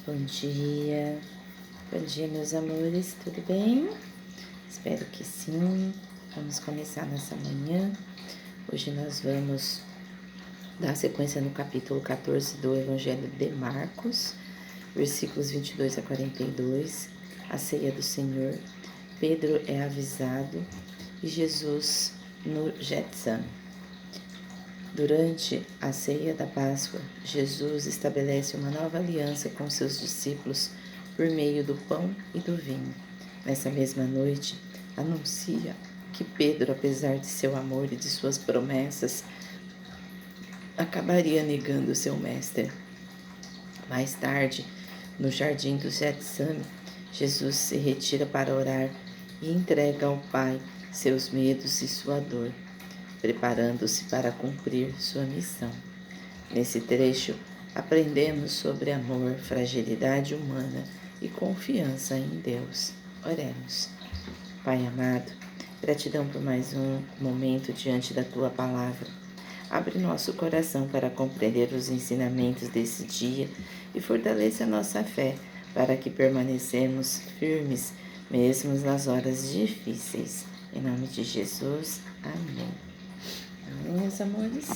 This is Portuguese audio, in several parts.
Bom dia meus amores, tudo bem? Espero que sim. Vamos começar nessa manhã. Hoje nós vamos dar sequência no capítulo 14 do Evangelho de Marcos, versículos 22 a 42, a ceia do Senhor. Pedro é avisado e Jesus no Getsemane. Durante a ceia da Páscoa, Jesus estabelece uma nova aliança com seus discípulos por meio do pão e do vinho. Nessa mesma noite, anuncia que Pedro, apesar de seu amor e de suas promessas, acabaria negando seu mestre. Mais tarde, no jardim do Getsemane, Jesus se retira para orar e entrega ao Pai seus medos e sua dor, preparando-se para cumprir sua missão. Nesse trecho, aprendemos sobre amor, fragilidade humana e confiança em Deus. Oremos. Pai amado, gratidão por mais um momento diante da Tua Palavra. Abre nosso coração para compreender os ensinamentos desse dia e fortaleça a nossa fé para que permanecemos firmes mesmo nas horas difíceis. Em nome de Jesus, amém. Amém, meus amores?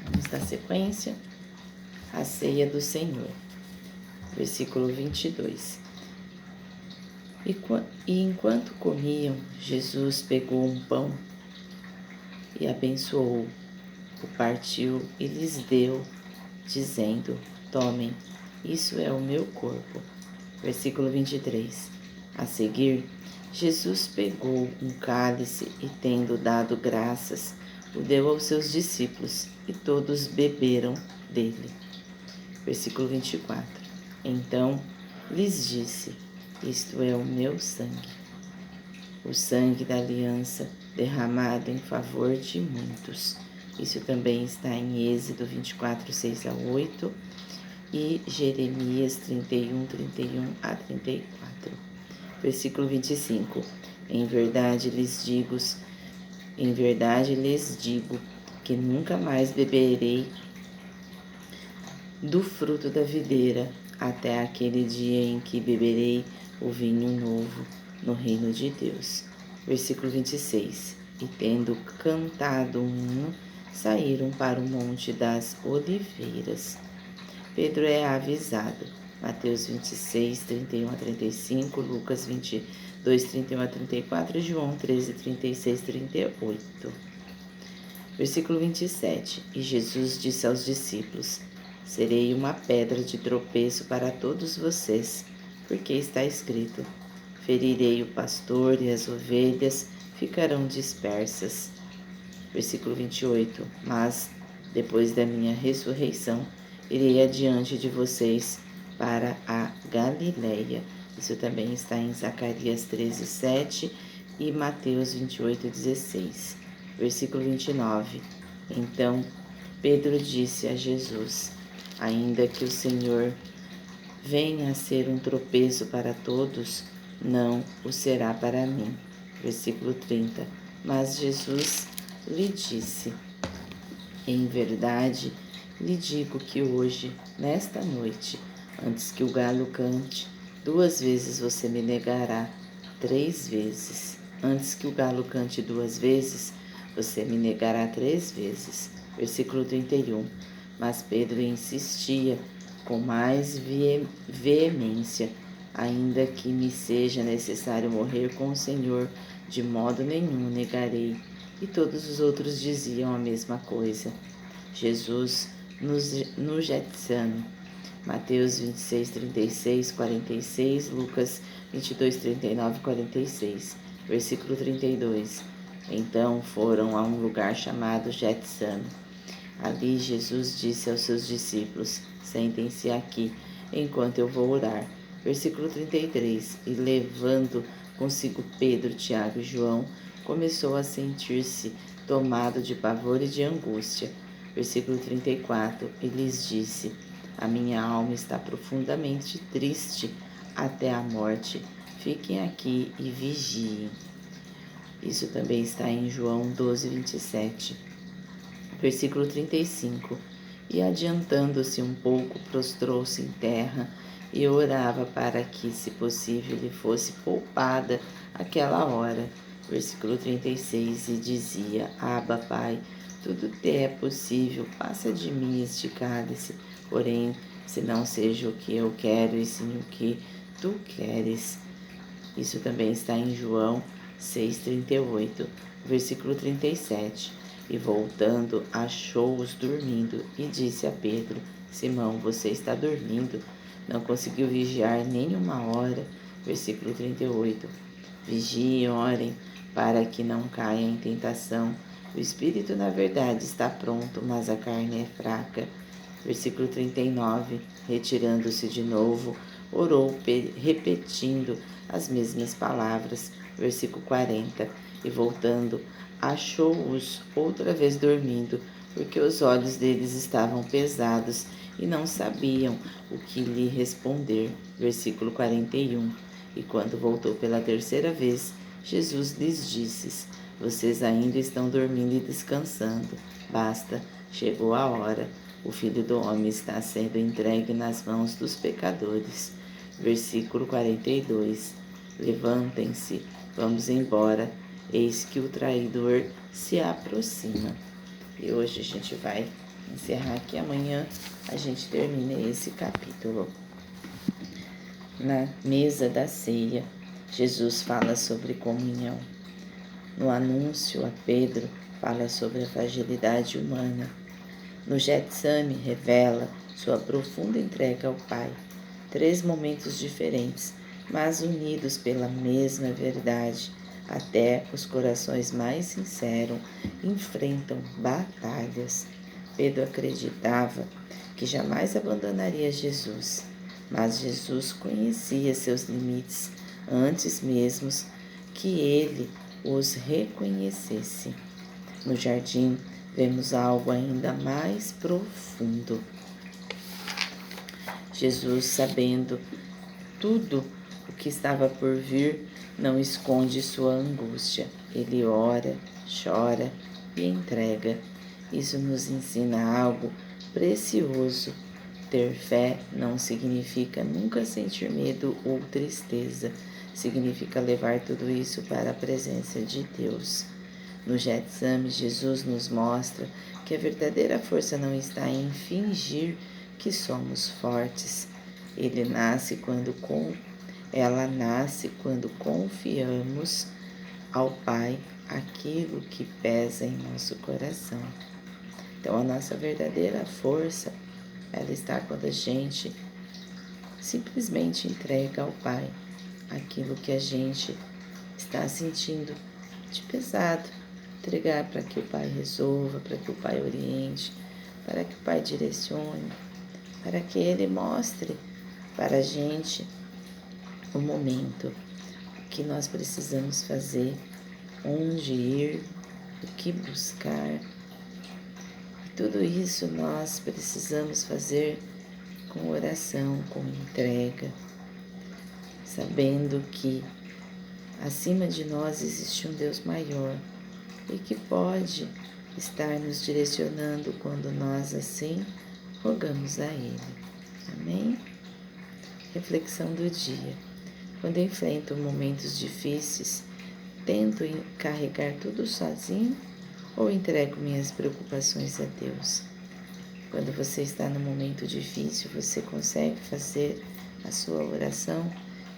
Vamos dar sequência à ceia do Senhor. Versículo 22. E enquanto comiam, Jesus pegou um pão e abençoou, o partiu e lhes deu, dizendo: tomem, isso é o meu corpo. Versículo 23. A seguir, Jesus pegou um cálice e, tendo dado graças, o deu aos seus discípulos, e todos beberam dele. Versículo 24. Então lhes disse: isto é o meu sangue, o sangue da aliança derramado em favor de muitos. Isso também está em Êxodo 24, 6 a 8 e Jeremias 31, 31 a 34. Versículo 25. Em verdade lhes digo que nunca mais beberei do fruto da videira, até aquele dia em que beberei o vinho novo no reino de Deus. Versículo 26. E tendo cantado um hino, saíram para o Monte das Oliveiras. Pedro é avisado. Mateus 26, 31 a 35, Lucas 22, 31 a 34 e João 13, 36, 38. Versículo 27. E Jesus disse aos discípulos: serei uma pedra de tropeço para todos vocês, porque está escrito: ferirei o pastor e as ovelhas ficarão dispersas. Versículo 28. Mas, depois da minha ressurreição, irei adiante de vocês para a Galileia. Isso também está em Zacarias 13, 7 e Mateus 28, 16. Versículo 29. Então Pedro disse a Jesus: ainda que o Senhor venha a ser um tropeço para todos, não o será para mim. Versículo 30. Mas Jesus lhe disse: em verdade lhe digo que hoje, nesta noite, antes que o galo cante, 2 vezes você me negará. 3 vezes. Antes que o galo cante 2 vezes, você me negará 3 vezes. Versículo 31. Mas Pedro insistia com mais veemência: ainda que me seja necessário morrer com o Senhor, de modo nenhum negarei. E todos os outros diziam a mesma coisa. Jesus no Getsemane. Mateus 26, 36, 46, Lucas 22, 39 e 46. Versículo 32. Então foram a um lugar chamado Getsemane. Ali Jesus disse aos seus discípulos: sentem-se aqui, enquanto eu vou orar. Versículo 33. E levando consigo Pedro, Tiago e João, começou a sentir-se tomado de pavor e de angústia. Versículo 34. E lhes disse: a minha alma está profundamente triste até a morte. Fiquem aqui e vigiem. Isso também está em João 12, 27. Versículo 35. e, adiantando-se um pouco, prostrou-se em terra e orava para que, se possível, lhe fosse poupada aquela hora. Versículo 36, e dizia: Abba, Pai, tudo te é possível, passa de mim este cálice, porém, se não seja o que eu quero, e sim o que tu queres. Isso também está em João 6,38, versículo 37. E voltando, achou-os dormindo e disse a Pedro: Simão, você está dormindo? Não conseguiu vigiar nem uma hora? Versículo 38. Vigiem e orem para que não caia em tentação. O espírito, na verdade, está pronto, mas a carne é fraca. Versículo 39. Retirando-se de novo, orou, repetindo as mesmas palavras. Versículo 40. E voltando, achou-os outra vez dormindo, porque os olhos deles estavam pesados e não sabiam o que lhe responder. Versículo 41. E quando voltou pela terceira vez, Jesus lhes disse: Vocês ainda estão dormindo e descansando. Basta, chegou a hora. O Filho do Homem está sendo entregue nas mãos dos pecadores. Versículo 42. Levantem-se, vamos embora, eis que o traidor se aproxima. E hoje a gente vai encerrar aqui, amanhã a gente termina esse capítulo. Na mesa da ceia, Jesus fala sobre comunhão. No anúncio a Pedro, fala sobre a fragilidade humana. No Getsame, revela sua profunda entrega ao Pai. 3 momentos diferentes, mas unidos pela mesma verdade. Até os corações mais sinceros enfrentam batalhas. Pedro acreditava que jamais abandonaria Jesus, mas Jesus conhecia seus limites antes mesmo que ele os reconhecesse. No jardim, vemos algo ainda mais profundo. Jesus, sabendo tudo o que estava por vir, não esconde sua angústia. Ele ora, chora e entrega. Isso nos ensina algo precioso. Ter fé não significa nunca sentir medo ou tristeza. Significa levar tudo isso para a presença de Deus. No Getsame, Jesus nos mostra que a verdadeira força não está em fingir que somos fortes. Ela nasce quando confiamos ao Pai aquilo que pesa em nosso coração. Então, a nossa verdadeira força, ela está quando a gente simplesmente entrega ao Pai aquilo que a gente está sentindo de pesado. Entregar para que o Pai resolva, para que o Pai oriente, para que o Pai direcione, para que Ele mostre para a gente o momento, o que nós precisamos fazer, onde ir, o que buscar. E tudo isso nós precisamos fazer com oração, com entrega, sabendo que acima de nós existe um Deus maior e que pode estar nos direcionando quando nós assim rogamos a Ele. Amém? Reflexão do dia. Quando enfrento momentos difíceis, tento carregar tudo sozinho ou entrego minhas preocupações a Deus? Quando você está num momento difícil, você consegue fazer a sua oração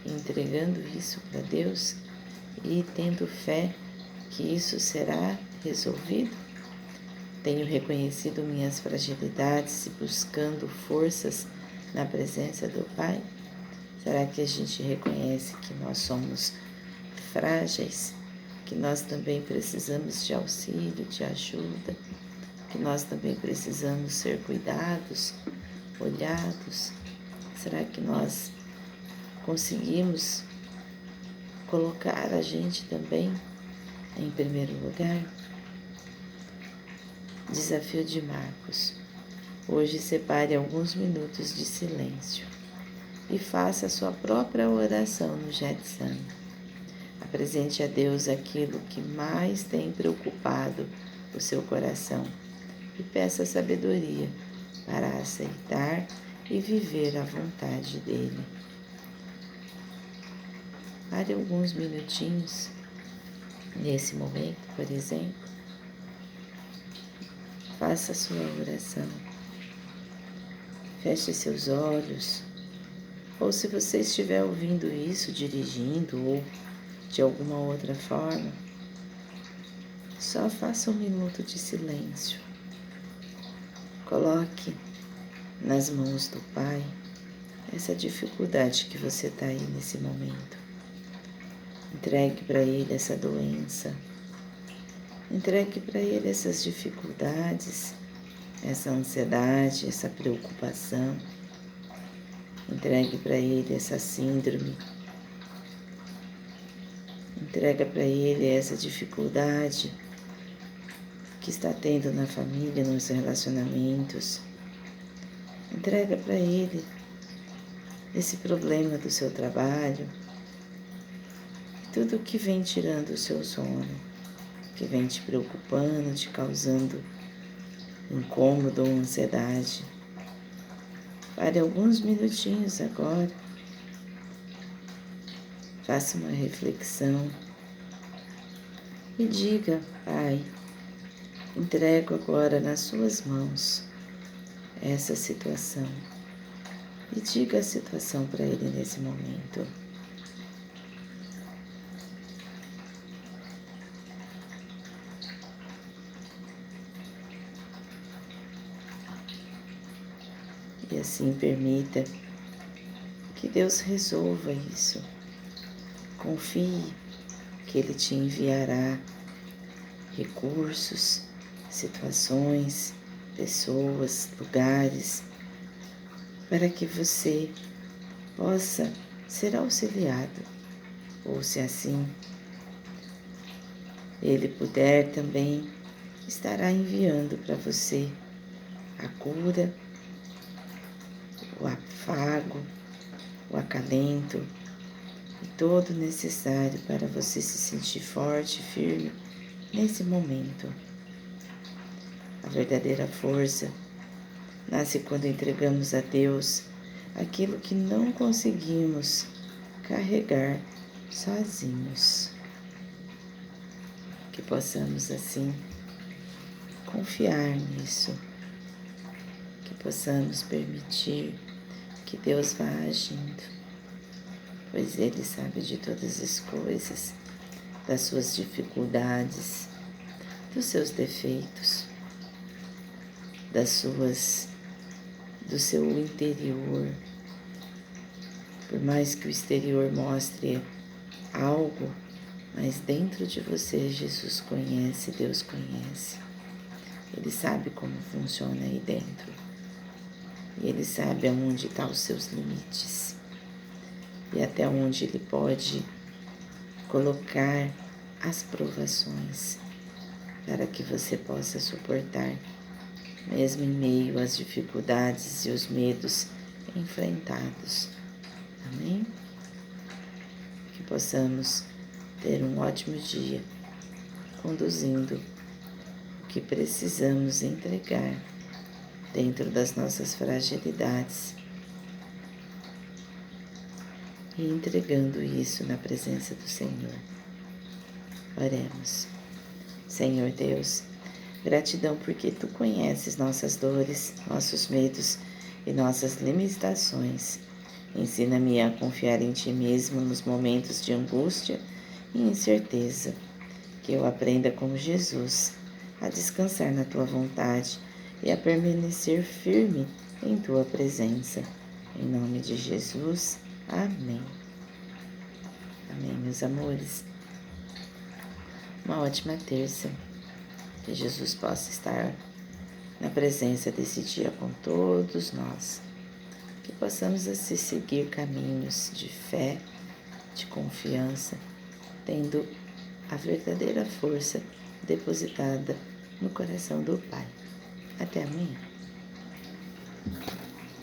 entregando isso para Deus e tendo fé que isso será resolvido? Tenho reconhecido minhas fragilidades e buscando forças na presença do Pai? Será que a gente reconhece que nós somos frágeis, que nós também precisamos de auxílio, de ajuda, que nós também precisamos ser cuidados, olhados? Será que nós conseguimos colocar a gente também em primeiro lugar? Desafio de Marcos. Hoje separe alguns minutos de silêncio e faça a sua própria oração no Getsame. Apresente a Deus aquilo que mais tem preocupado o seu coração e peça sabedoria para aceitar e viver a vontade dele. Pare alguns minutinhos nesse momento, por exemplo. Faça a sua oração. Feche seus olhos. Ou se você estiver ouvindo isso dirigindo ou de alguma outra forma, só faça um minuto de silêncio. Coloque nas mãos do Pai essa dificuldade que você está aí nesse momento. Entregue para Ele essa doença. Entregue para Ele essas dificuldades, essa ansiedade, essa preocupação. Entregue para Ele essa síndrome. Entrega para Ele essa dificuldade que está tendo na família, nos relacionamentos. Entrega para Ele esse problema do seu trabalho, tudo que vem tirando o seu sono, que vem te preocupando, te causando incômodo ou ansiedade. Pare alguns minutinhos agora. Faça uma reflexão e diga: Pai, entrego agora nas suas mãos essa situação. E diga a situação para Ele nesse momento. E assim permita que Deus resolva isso. Confie que Ele te enviará recursos, situações, pessoas, lugares, para que você possa ser auxiliado, ou se assim Ele puder também, estará enviando para você a cura, o afago, o acalento e todo o necessário para você se sentir forte e firme nesse momento. A verdadeira força nasce quando entregamos a Deus aquilo que não conseguimos carregar sozinhos. Que possamos assim confiar nisso, que possamos permitir que Deus vá agindo, pois Ele sabe de todas as coisas, das suas dificuldades, dos seus defeitos, do seu interior. Por mais que o exterior mostre algo, mas dentro de você Jesus conhece, Deus conhece. Ele sabe como funciona aí dentro. E Ele sabe aonde estão os seus limites. E até onde Ele pode colocar as provações para que você possa suportar, mesmo em meio às dificuldades e os medos enfrentados. Amém? Que possamos ter um ótimo dia, conduzindo o que precisamos entregar dentro das nossas fragilidades e entregando isso na presença do Senhor. Oremos. Senhor Deus, gratidão porque Tu conheces nossas dores, nossos medos e nossas limitações. Ensina-me a confiar em Ti mesmo nos momentos de angústia e incerteza, que eu aprenda como Jesus a descansar na Tua vontade e a permanecer firme em Tua presença. Em nome de Jesus, amém. Amém, meus amores. Uma ótima terça. Que Jesus possa estar na presença desse dia com todos nós. Que possamos assim seguir caminhos de fé, de confiança, tendo a verdadeira força depositada no coração do Pai. Até amanhã.